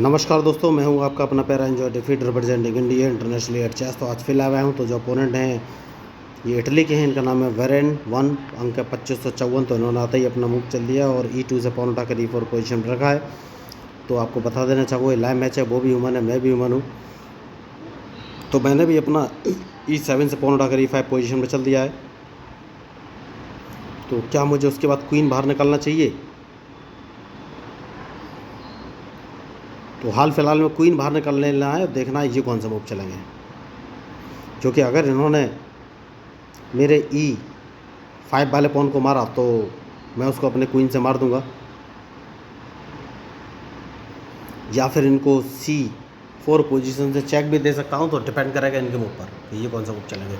नमस्कार दोस्तों, मैं हूं आपका अपना प्यारा enjoy defeat representing India internationally at chess. तो आज फिर आया हूं। तो जो अपोनेंट हैं ये इटली के हैं, इनका नाम है वेरेन वन, अंक है 2554। तो इन्होंने आते ही अपना मूव चल दिया और E2 से पॉन उठाकर E4 पोजीशन में रखा है। तो आपको बता देना चाहूँगा लाइव मैच है, वो भी ह्यूमन है, मैं भी ह्यूमन हूँ। तो मैंने भी अपना E7 से पॉन उठाकर E5 पोजीशन में चल दिया है। तो क्या मुझे उसके बाद क्वीन बाहर निकालना चाहिए? तो हाल फिलहाल में क्वीन बाहर निकालने लेना है, देखना है ये कौन सा मूव चलेंगे। क्योंकि अगर इन्होंने मेरे E5 वाले पॉन को मारा तो मैं उसको अपने क्वीन से मार दूंगा, या फिर इनको C4 पोजीशन से चेक भी दे सकता हूं। तो डिपेंड करेगा इनके मूव पर कि ये कौन सा मूव चलेंगे।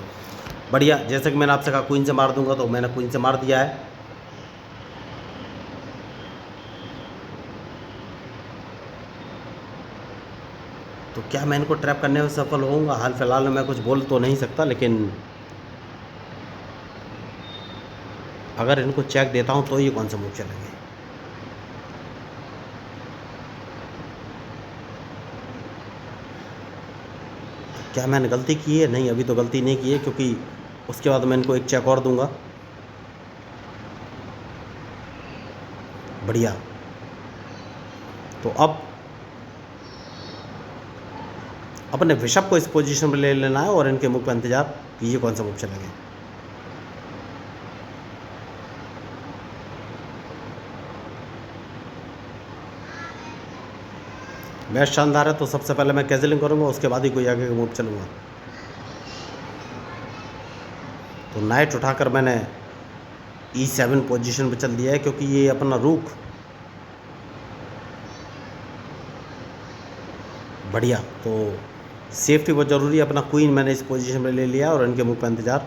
बढ़िया, जैसे कि मैंने आपसे कहा क्वीन से मार दूंगा, तो मैंने क्वीन से मार दिया है। तो क्या मैं इनको ट्रैप करने में सफल होऊंगा? हाल फिलहाल में मैं कुछ बोल तो नहीं सकता, लेकिन अगर इनको चेक देता हूं तो ये कौन सा मूव चलेंगे। क्या मैंने गलती की है? नहीं, अभी तो गलती नहीं की है, क्योंकि उसके बाद मैं इनको एक चेक और दूंगा। बढ़िया। तो अब अपने बिशप को इस पोजीशन में ले लेना है और इनके मूव का इंतजार कि ये कौन सा मूव चलेंगे। मैच शानदार है, तो सबसे पहले मैं कैजलिंग करूंगा, उसके बाद ही कोई आगे का मूव चलूंगा। तो नाइट उठाकर मैंने E7 पोजीशन पे चल दिया है, क्योंकि ये अपना रूक, बढ़िया। तो सेफ्टी बहुत ज़रूरी है। अपना क्वीन मैंने इस पोजीशन में ले लिया और इनके मूव का इंतजार।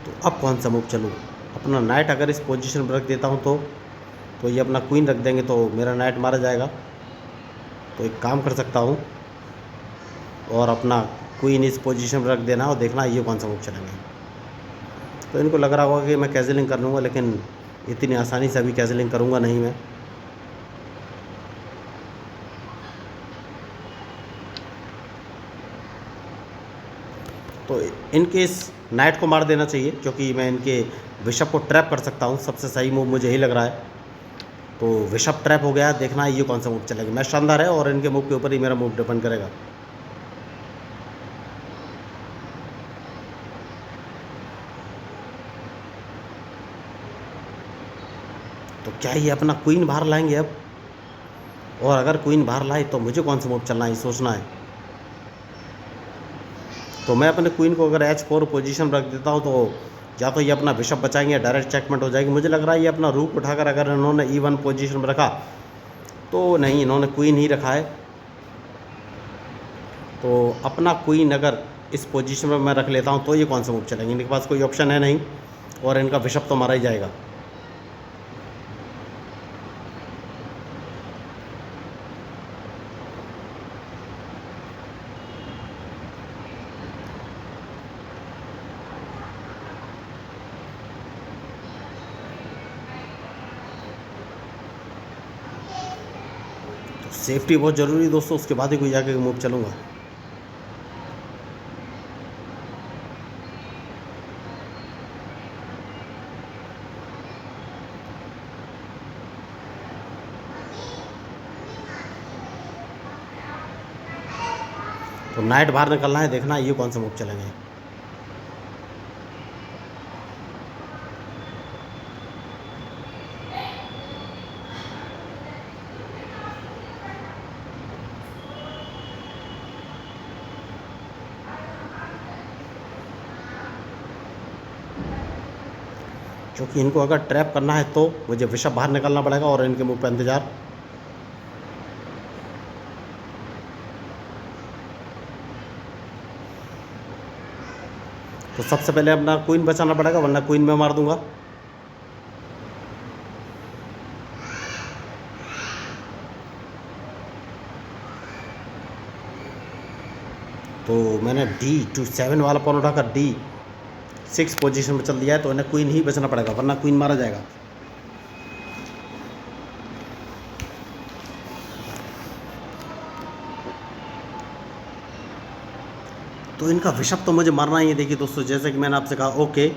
तो अब कौन सा मूव चलूँ? अपना नाइट अगर इस पोजीशन पर रख देता हूँ तो ये अपना क्वीन रख देंगे, तो मेरा नाइट मारा जाएगा। तो एक काम कर सकता हूँ और अपना क्वीन इस पोजीशन पर रख देना और देखना ये कौन सा मूव चलेंगे। तो इनको लग रहा होगा कि मैं कैजलिंग कर लूँगा, लेकिन इतनी आसानी से अभी कैजलिंग करूँगा नहीं मैं। तो इनके इस नाइट को मार देना चाहिए, क्योंकि मैं इनके बिशप को ट्रैप कर सकता हूँ। सबसे सही मूव मुझे यही लग रहा है। तो बिशप ट्रैप हो गया, देखना है ये कौन सा मूव चलेगा। मैच शानदार है और इनके मूव के ऊपर ही मेरा मूव डिपेंड करेगा। तो क्या ये अपना क्वीन बाहर लाएंगे अब? और अगर क्वीन बाहर लाए तो मुझे कौन सा मूव चलना है, ये सोचना है। तो मैं अपने क्वीन को अगर H4 पोजीशन रख देता हूँ, तो या तो ये अपना बिशप बचाएंगे या डायरेक्ट चेकमेट हो जाएगी। मुझे लग रहा है ये अपना रूक उठाकर अगर इन्होंने E1 पोजीशन में रखा, तो नहीं, इन्होंने क्वीन ही रखा है। तो अपना क्वीन अगर इस पोजीशन में मैं रख लेता हूँ तो ये कौन सा मूव चलेंगे। इनके पास कोई ऑप्शन है नहीं और इनका बिशप तो मारा ही जाएगा। तो सेफ्टी बहुत ज़रूरी है दोस्तों, उसके बाद ही कोई आगे मूव चलूँगा। तो नाइट बाहर निकलना है, देखना ये कौन सा मूव चलेंगे। क्योंकि इनको अगर ट्रैप करना है तो मुझे बिशप बाहर निकलना पड़ेगा और इनके मूव पर इंतजार। तो सबसे पहले अपना क्वीन बचाना पड़ेगा, वरना क्वीन में मार दूंगा। तो मैंने D7 वाला पॉन उठाकर D6 पोजीशन में चल दिया है, तो इन्हें क्वीन ही बचना पड़ेगा वरना क्वीन मारा जाएगा। तो इनका बिशप तो मुझे मारना ही है। देखिए दोस्तों, जैसे कि मैंने आपसे कहा ओके,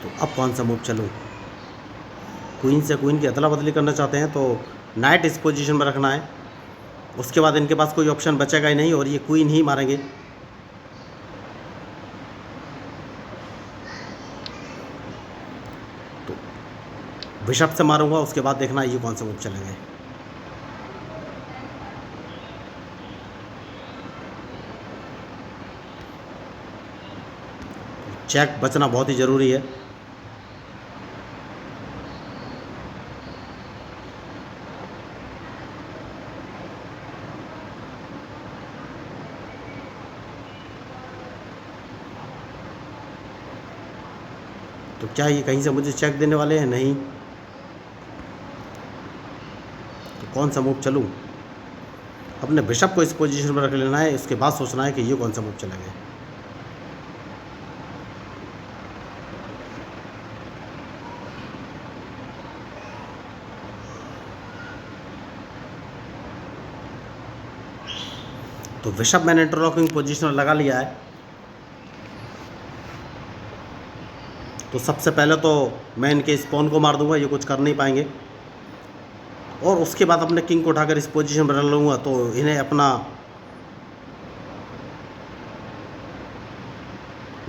तो अब कौन सा मूव चलूँ? क्वीन से क्वीन की अदला बदली करना चाहते हैं तो नाइट इस पोजीशन में रखना है, उसके बाद इनके पास कोई ऑप्शन बचेगा ही नहीं और ये क्वीन ही मारेंगे। तो बिशप से मारूंगा, उसके बाद देखना ये कौन सा मूव चलेंगे। चेक बचना बहुत ही ज़रूरी है। तो क्या ये कहीं से मुझे चेक देने वाले हैं? नहीं। तो कौन सा मूव चलूं? अपने बिशप को इस पोजीशन में रख लेना है, इसके बाद सोचना है कि ये कौन सा मूव चलेंगे। तो बिशप मैंने इंटरलॉकिंग पोजीशन में लगा लिया है। तो सबसे पहले तो मैं इनके इस पॉन को मार दूंगा, ये कुछ कर नहीं पाएंगे, और उसके बाद अपने किंग को उठाकर इस पोजीशन पर रख लूँगा, तो इन्हें अपना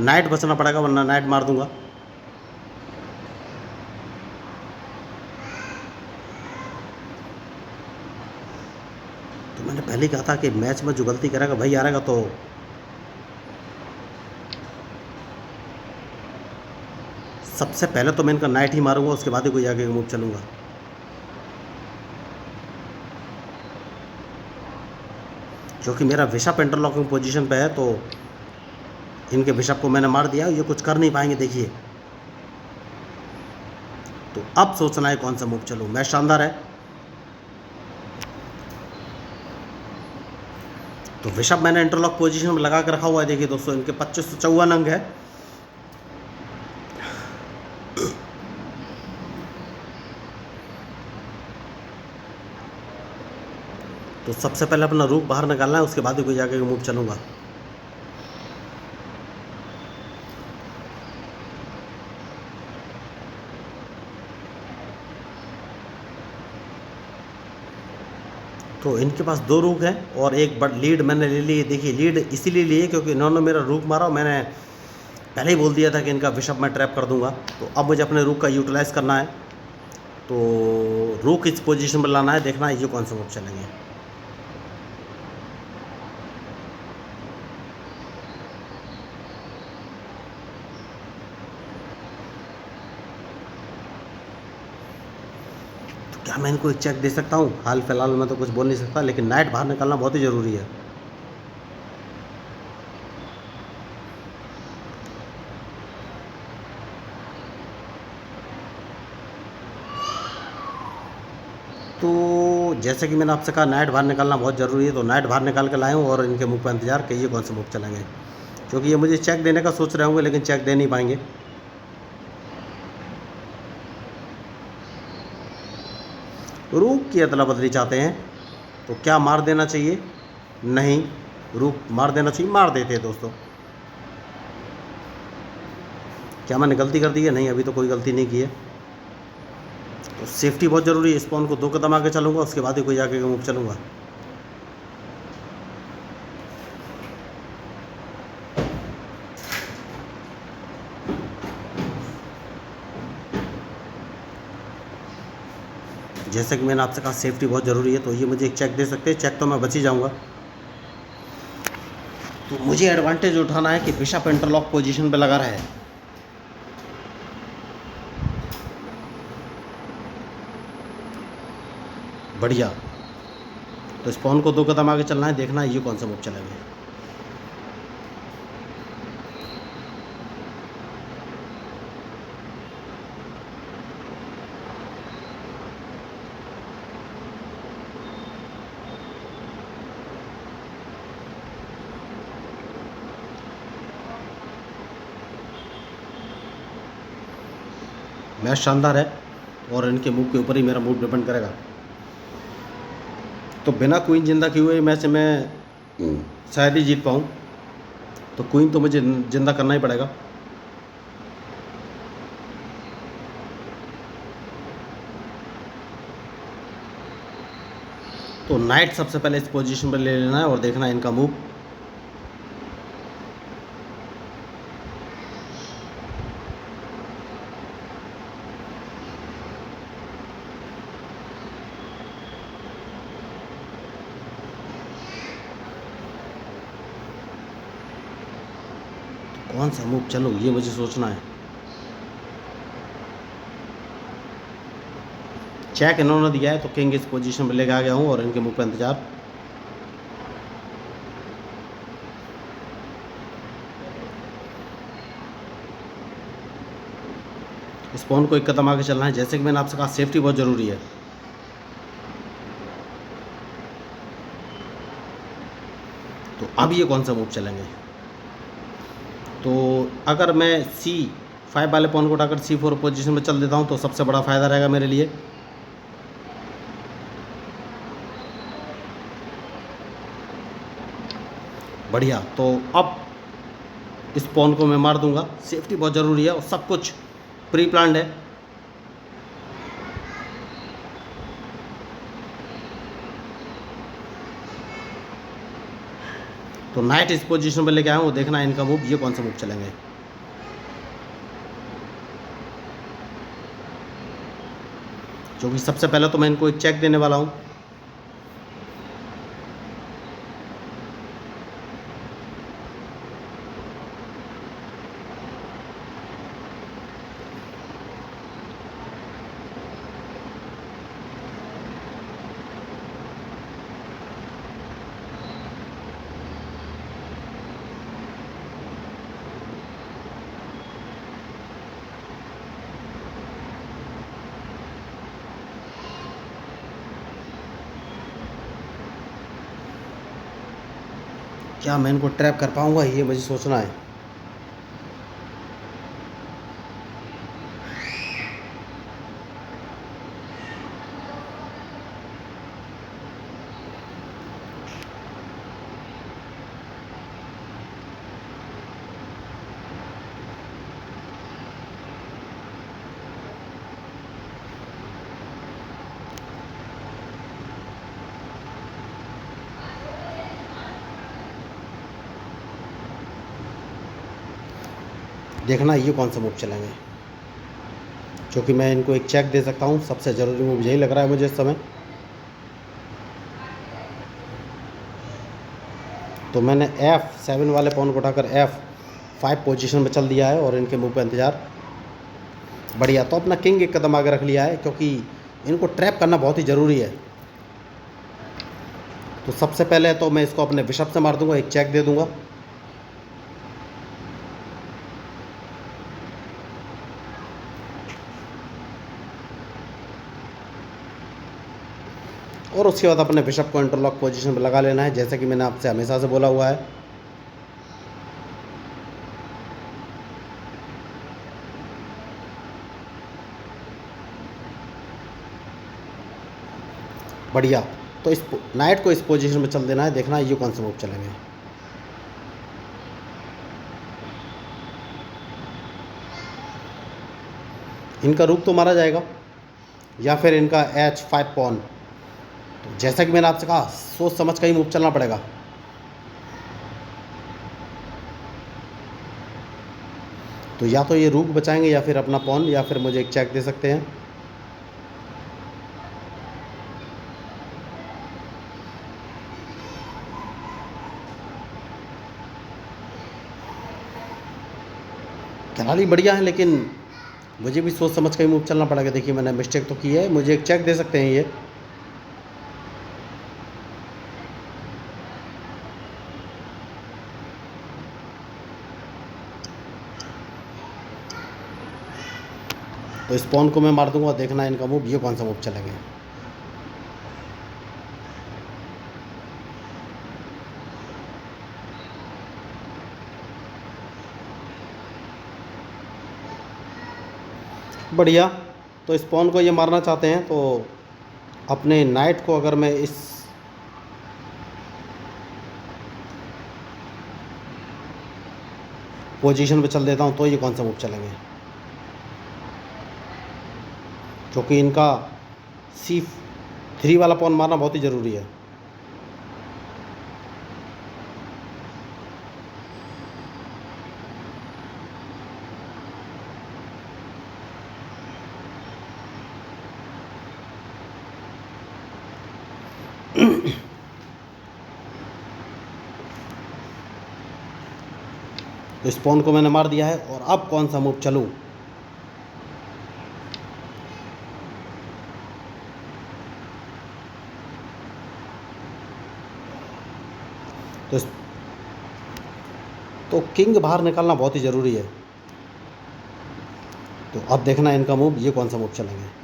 नाइट बचना पड़ेगा वरना नाइट मार दूंगा। तो मैंने पहले ही कहा था कि मैच में जो गलती करेगा भाई हारेगा, तो सबसे पहले तो मैं इनका नाइट ही मारूंगा, उसके बाद ही कोई आगे का मूव चलूंगा। क्योंकि मेरा बिशप इंटरलॉकिंग पोजीशन पे है, तो इनके बिशप को मैंने मार दिया, ये कुछ कर नहीं पाएंगे। देखिए, तो अब सोचना है कौन सा मूव चलूं। मैच शानदार है। तो बिशप मैंने इंटरलॉक पोजीशन में लगा कर रखा हुआ है। देखिए दोस्तों, इनके 2554 अंक है। तो सबसे पहले अपना रूक बाहर निकालना है, उसके बाद ही कोई जाके मूव चलूंगा। तो इनके पास 2 रूक हैं और एक बड़ लीड मैंने ले ली है। देखिए, लीड इसीलिए ली है क्योंकि इन्होंने मेरा रूक मारा और मैंने पहले ही बोल दिया था कि इनका बिशप मैं ट्रैप कर दूंगा। तो अब मुझे अपने रूक का यूटिलाइज़ करना है। तो रूक इस पोजीशन पर लाना है, देखना है ये कौन सा मूव चलेंगे। क्या मैं इनको एक चेक दे सकता हूँ? हाल फिलहाल में तो कुछ बोल नहीं सकता, लेकिन नाइट बाहर निकालना बहुत ही ज़रूरी है। तो जैसे कि मैंने आपसे कहा, नाइट बाहर निकालना बहुत ज़रूरी है। तो नाइट बाहर निकाल के लाए हूँ और इनके मुँह पर इंतजार कि ये कौन से मूव चलेंगे, क्योंकि ये मुझे चेक देने का सोच रहे होंगे लेकिन चेक दे नहीं पाएंगे। रूक की अदला बदली चाहते हैं, तो क्या मार देना चाहिए? नहीं, रूक मार देना चाहिए, मार देते हैं दोस्तों। क्या मैंने गलती कर दी है? नहीं, अभी तो कोई गलती नहीं की है। तो सेफ्टी बहुत ज़रूरी है। स्पॉन को 2 कदम आगे चलूँगा, उसके बाद ही कोई आगे का मूव चलूँगा। जैसे कि मैंने आपसे कहा, सेफ्टी बहुत ज़रूरी है। तो ये मुझे एक चेक दे सकते हैं, चेक तो मैं बच ही जाऊँगा। तो मुझे एडवांटेज उठाना है कि बिशप इंटरलॉक पोजीशन पे लगा रहे। बढ़िया। तो स्पॉन को 2 कदम आगे चलना है, देखना है ये कौन सा मूव चलेंगे। मैच शानदार है और इनके मूव के ऊपर ही मेरा मूव डिपेंड करेगा। तो बिना क्वीन जिंदा किए हुए मैच में शायद ही जीत पाऊँ, तो क्वीन तो मुझे जिंदा करना ही पड़ेगा। तो नाइट सबसे पहले इस पोजीशन पर ले लेना है और देखना है इनका मूव। कौन सा मूव चलो ये मुझे सोचना है। चेक इन्होंने दिया है तो किंग इस पोजीशन पर लेके आ गया हूँ और इनके मूव का इंतजार। इस पॉन को एक कदम आगे चलना है, जैसे कि मैंने आपसे कहा सेफ्टी बहुत ज़रूरी है। तो अब ये कौन सा मूव चलेंगे, तो अगर मैं C5 वाले पॉन को उठाकर C4 पोजीशन में चल देता हूँ तो सबसे बड़ा फ़ायदा रहेगा मेरे लिए। बढ़िया, तो अब इस पॉन को मैं मार दूंगा। सेफ्टी बहुत ज़रूरी है और सब कुछ प्री प्लान्ड है। तो नाइट इस पोजीशन पर लेके आया हूँ, देखना है इनका मूव, ये कौन सा मूव चलेंगे। क्योंकि सबसे पहले तो मैं इनको एक चेक देने वाला हूँ। क्या मैं इनको ट्रैप कर पाऊंगा, ये मुझे सोचना है। देखना ये कौन सा मूव चलेंगे, क्योंकि मैं इनको एक चेक दे सकता हूँ। सबसे ज़रूरी मूव यही लग रहा है मुझे इस समय। तो मैंने F7 वाले पॉन को उठाकर F5 पोजीशन में चल दिया है और इनके मूव का इंतज़ार। बढ़िया, तो अपना किंग एक कदम आगे रख लिया है, क्योंकि इनको ट्रैप करना बहुत ही ज़रूरी है। तो सबसे पहले तो मैं इसको अपने बिशप से मार दूंगा, एक चेक दे दूंगा। और उसके बाद अपने बिशप को इंटरलॉक पोजीशन पर लगा लेना है, जैसे कि मैंने आपसे हमेशा से बोला हुआ है। बढ़िया, तो इस नाइट को इस पोजीशन में चल देना है, देखना है ये कौन सा मूव चलेंगे। इनका रूक तो मारा जाएगा या फिर इनका H5 पॉन। तो जैसा कि मैंने आपसे कहा सोच समझ कर ही मूव चलना पड़ेगा। तो या तो ये रूक बचाएंगे या फिर अपना पॉन, या फिर मुझे एक चेक दे सकते हैं। खिलाड़ी बढ़िया है, लेकिन मुझे भी सोच समझ कर ही मूव चलना पड़ेगा। देखिए मैंने मिस्टेक तो की है, मुझे एक चेक दे सकते हैं ये। तो इस पॉन को मैं मार दूंगा, देखना है इनका मूव, ये कौन सा मूव चलेंगे। बढ़िया। तो इस पॉन को ये मारना चाहते हैं तो अपने नाइट को अगर मैं इस पोजीशन पे चल देता हूँ तो ये कौन सा मूव चलेंगे, क्योंकि इनका C3 वाला पॉन मारना बहुत ही ज़रूरी है। तो इस पॉन को मैंने मार दिया है और अब कौन सा मूव चलूँ। तो तो किंग बाहर निकालना बहुत ही ज़रूरी है। तो अब देखना है इनका मूव, ये कौन सा मूव चलेंगे।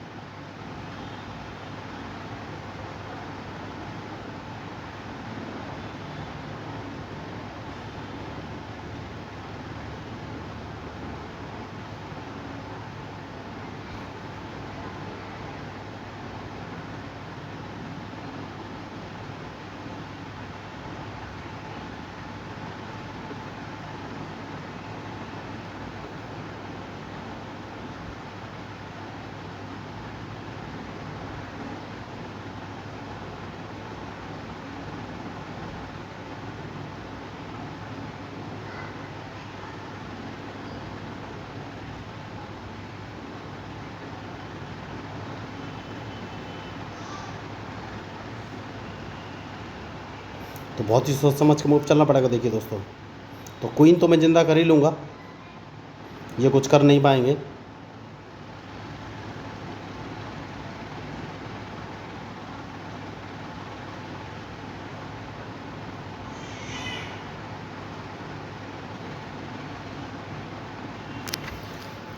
तो बहुत ही सोच समझ के मूव चलना पड़ेगा। देखिए दोस्तों, तो क्वीन तो मैं ज़िंदा कर ही लूँगा, ये कुछ कर नहीं पाएंगे।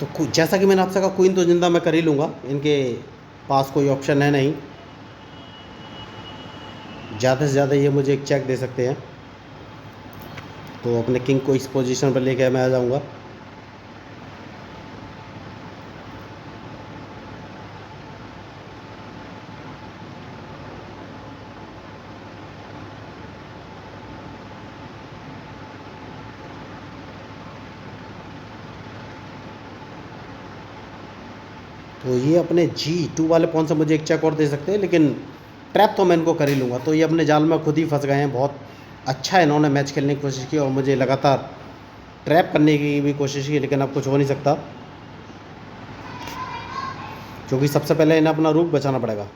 तो जैसा कि मैंने आपसे कहा, क्वीन तो ज़िंदा मैं कर ही लूँगा, इनके पास कोई ऑप्शन है नहीं। ज़्यादा से ज़्यादा ये मुझे एक चेक दे सकते हैं, तो अपने किंग को इस पोजीशन पर लेके मैं आ जाऊँगा। तो ये अपने G2 वाले पॉन से मुझे एक चेक और दे सकते हैं, लेकिन ट्रैप तो मैं इनको कर ही लूँगा। तो ये अपने जाल में खुद ही फंस गए हैं। बहुत अच्छा इन्होंने मैच खेलने की कोशिश की और मुझे लगातार ट्रैप करने की भी कोशिश की, लेकिन अब कुछ हो नहीं सकता, क्योंकि सबसे पहले इन्हें अपना रूक बचाना पड़ेगा।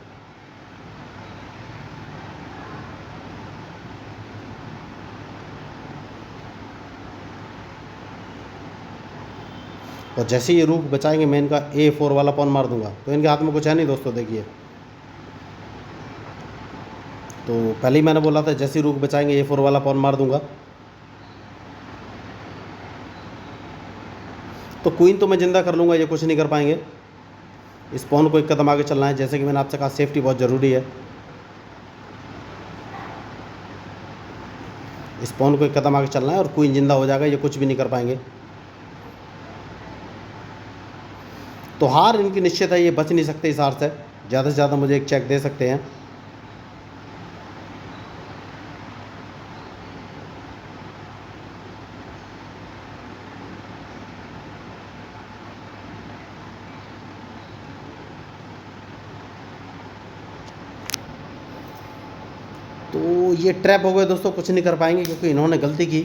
और जैसे ये रूक बचाएंगे मैं इनका A4 वाला पॉन मार दूंगा। तो इनके हाथ में कुछ है नहीं दोस्तों, देखिए। तो पहले ही मैंने बोला था, जैसे ही रूक बचाएंगे A4 वाला पॉन मार दूंगा। तो क्वीन तो मैं ज़िंदा कर लूँगा, ये कुछ नहीं कर पाएंगे। इस पॉन को एक कदम आगे चलना है, जैसे कि मैंने आपसे कहा, सेफ्टी बहुत ज़रूरी है। इस पॉन को एक कदम आगे चलना है और क्वीन ज़िंदा हो जाएगा, ये कुछ भी नहीं कर पाएंगे। तो हार इनकी निश्चित है, ये बच नहीं सकते इस हार से। ज़्यादा से ज़्यादा मुझे एक चेक दे सकते हैं। तो ये ट्रैप हो गए दोस्तों, कुछ नहीं कर पाएंगे क्योंकि इन्होंने गलती की।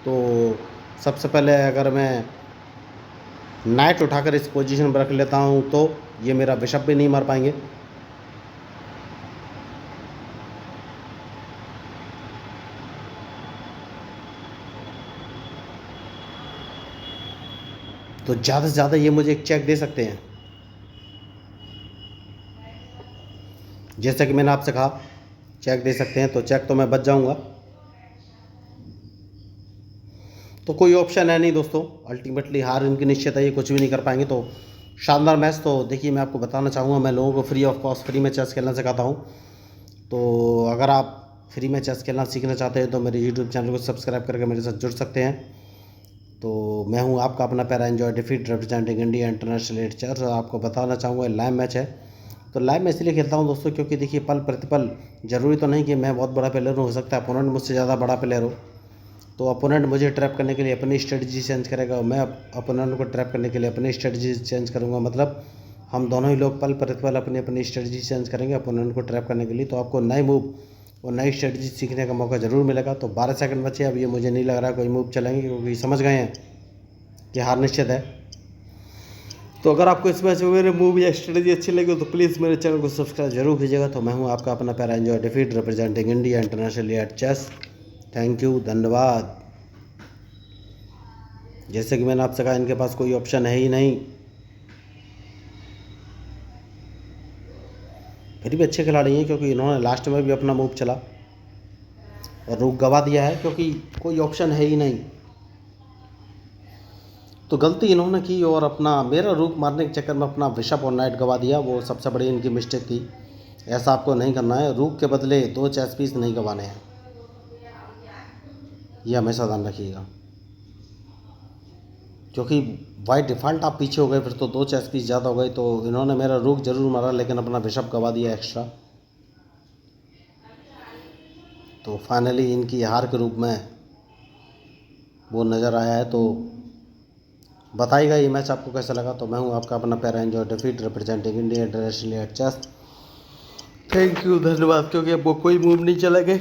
तो सबसे पहले अगर मैं नाइट उठाकर इस पोजीशन पर रख लेता हूँ तो ये मेरा बिशप भी नहीं मार पाएंगे। तो ज़्यादा से ज़्यादा ये मुझे एक चेक दे सकते हैं, जैसा कि मैंने आपसे कहा चेक दे सकते हैं। तो चेक तो मैं बच जाऊंगा। तो कोई ऑप्शन है नहीं दोस्तों, अल्टीमेटली हार इनकी निश्चित है, ये कुछ भी नहीं कर पाएंगे। तो शानदार मैच। तो देखिए, मैं आपको बताना चाहूँगा, मैं लोगों को फ्री ऑफ कॉस्ट फ्री में चेस खेलना सिखाता हूँ। तो अगर आप फ्री में चेस खेलना सीखना चाहते हैं तो मेरे यूट्यूब चैनल को सब्सक्राइब करके मेरे साथ जुड़ सकते हैं। तो मैं हूं आपका अपना पैरा enjoy defeat representing India international at chess. और आपको बताना चाहूँगा लाइव मैच है। तो लाइव मैं इसलिए खेलता हूं दोस्तों क्योंकि देखिए पल प्रतिपल ज़रूरी तो नहीं कि मैं बहुत बड़ा प्लेयर हूँ, हो सकता है अपोनेंट मुझसे ज़्यादा बड़ा प्लेयर हो। तो अपोनेंट मुझे ट्रैप करने के लिए अपनी स्ट्रेटजी चेंज करेगा और मैं अपोनेंट को ट्रैप करने के लिए अपनी स्ट्रेटजी चेंज करूँगा। मतलब हम दोनों ही लोग पल प्रतिपल अपनी अपनी स्ट्रेटजी चेंज करेंगे अपोनेंट को ट्रैप करने के लिए। तो आपको नए मूव और नई स्ट्रेटजी सीखने का मौका ज़रूर मिलेगा। तो 12 सेकंड बचे, अब ये मुझे नहीं लग रहा कोई मूव चलेंगे क्योंकि समझ गए हैं कि हार निश्चित है। तो अगर आपको इस मैच में मेरे मूव या स्ट्रेटजी अच्छी लगी तो प्लीज़ मेरे चैनल को सब्सक्राइब जरूर कीजिएगा। तो मैं हूं आपका अपना पैरा enjoy defeat representing India international at chess. Thank you, धन्यवाद। जैसे कि मैंने आपसे कहा इनके पास कोई ऑप्शन है ही नहीं, फिर भी अच्छे खिलाड़ी हैं क्योंकि इन्होंने लास्ट में भी अपना मूव चला और रूक गवा दिया है क्योंकि कोई ऑप्शन है ही नहीं। तो गलती इन्होंने की और अपना मेरा रूक मारने के चक्कर में अपना बिशप और नाइट गवा दिया, वो सबसे बड़ी इनकी मिस्टेक थी। ऐसा आपको नहीं करना है, रूक के बदले 2 चेस पीस नहीं गवाने हैं, ये हमेशा ध्यान रखिएगा। क्योंकि बाय डिफ़ॉल्ट आप पीछे हो गए, फिर तो 2 चेस पीस ज़्यादा हो गए। तो इन्होंने मेरा रूक जरूर मारा लेकिन अपना बिशप गवा दिया एक्स्ट्रा। तो फाइनली इनकी हार के रूप में वो नज़र आया है। तो बताइएगा ये मैच आपको कैसा लगा। तो मैं हूँ आपका अपना पैरा enjoy defeat representing India international at chess. Thank you, धन्यवाद। क्योंकि अब वो कोई मूव नहीं चलेंगे।